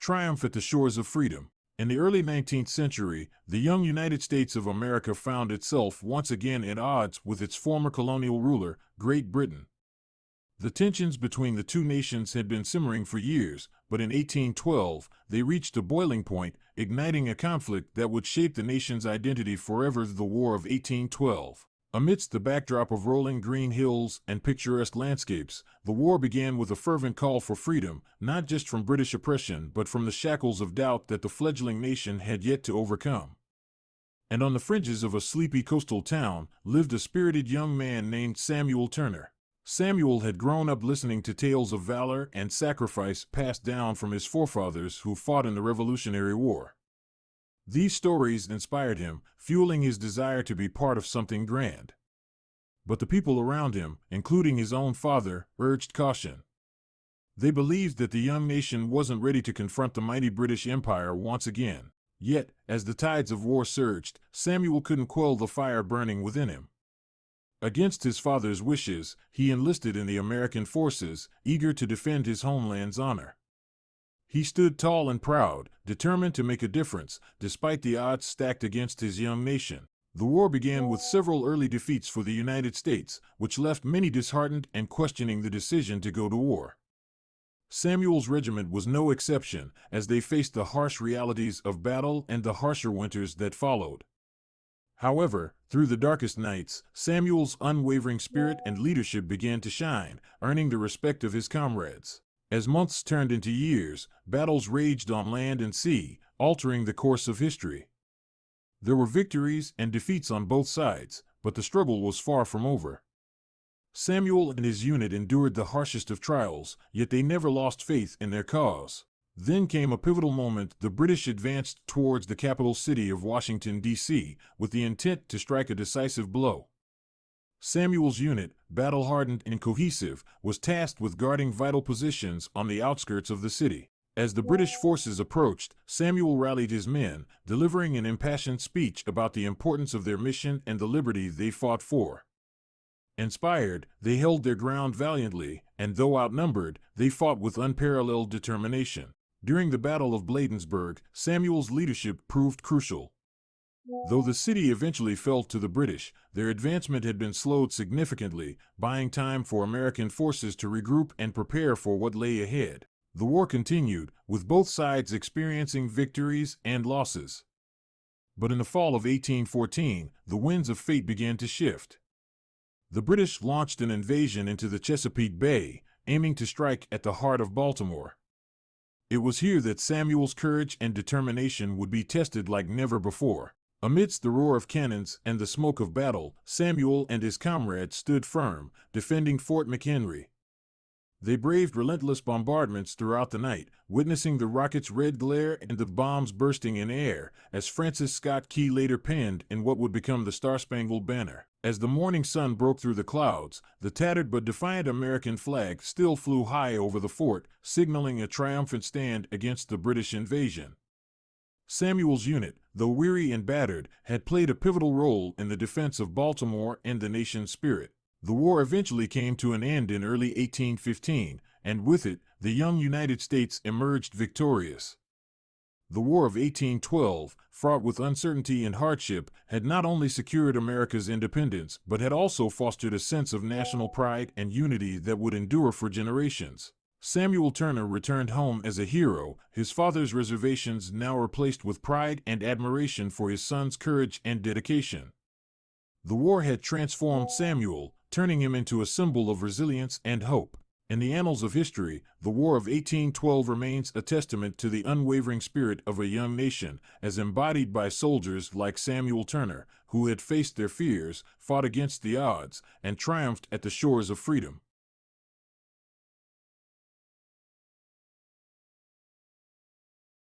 Triumph at the Shores of Freedom. In the early 19th century, the young United States of America found itself once again at odds with its former colonial ruler, Great Britain. The tensions between the two nations had been simmering for years, but in 1812, they reached a boiling point, igniting a conflict that would shape the nation's identity forever: the War of 1812. Amidst the backdrop of rolling green hills and picturesque landscapes, the war began with a fervent call for freedom, not just from British oppression but from the shackles of doubt that the fledgling nation had yet to overcome. And on the fringes of a sleepy coastal town lived a spirited young man named Samuel Turner. Samuel had grown up listening to tales of valor and sacrifice passed down from his forefathers who fought in the Revolutionary War. These stories inspired him, fueling his desire to be part of something grand. But the people around him, including his own father, urged caution. They believed that the young nation wasn't ready to confront the mighty British Empire once again. Yet, as the tides of war surged, Samuel couldn't quell the fire burning within him. Against his father's wishes, he enlisted in the American forces, eager to defend his homeland's honor. He stood tall and proud, determined to make a difference, despite the odds stacked against his young nation. The war began with several early defeats for the United States, which left many disheartened and questioning the decision to go to war. Samuel's regiment was no exception, as they faced the harsh realities of battle and the harsher winters that followed. However, through the darkest nights, Samuel's unwavering spirit and leadership began to shine, earning the respect of his comrades. As months turned into years, battles raged on land and sea, altering the course of history. There were victories and defeats on both sides, but the struggle was far from over. Samuel and his unit endured the harshest of trials, yet they never lost faith in their cause. Then came a pivotal moment. The British advanced towards the capital city of Washington, D.C., with the intent to strike a decisive blow. Samuel's unit, battle-hardened and cohesive, was tasked with guarding vital positions on the outskirts of the city. As the British forces approached, Samuel rallied his men, delivering an impassioned speech about the importance of their mission and the liberty they fought for. Inspired, they held their ground valiantly, and though outnumbered, they fought with unparalleled determination. During the Battle of Bladensburg, Samuel's leadership proved crucial. Though the city eventually fell to the British, their advancement had been slowed significantly, buying time for American forces to regroup and prepare for what lay ahead. The war continued, with both sides experiencing victories and losses. But in the fall of 1814, the winds of fate began to shift. The British launched an invasion into the Chesapeake Bay, aiming to strike at the heart of Baltimore. It was here that Samuel's courage and determination would be tested like never before. Amidst the roar of cannons and the smoke of battle, Samuel and his comrades stood firm, defending Fort McHenry. They braved relentless bombardments throughout the night, witnessing the rockets' red glare and the bombs bursting in air, as Francis Scott Key later penned in what would become the Star-Spangled Banner. As the morning sun broke through the clouds, the tattered but defiant American flag still flew high over the fort, signaling a triumphant stand against the British invasion. Samuel's unit, though weary and battered, had played a pivotal role in the defense of Baltimore and the nation's spirit. The war eventually came to an end in early 1815, and with it, the young United States emerged victorious. The War of 1812, fraught with uncertainty and hardship, had not only secured America's independence, but had also fostered a sense of national pride and unity that would endure for generations. Samuel Turner returned home as a hero, his father's reservations now replaced with pride and admiration for his son's courage and dedication. The war had transformed Samuel, turning him into a symbol of resilience and hope. In the annals of history, the War of 1812 remains a testament to the unwavering spirit of a young nation, as embodied by soldiers like Samuel Turner, who had faced their fears, fought against the odds, and triumphed at the shores of freedom.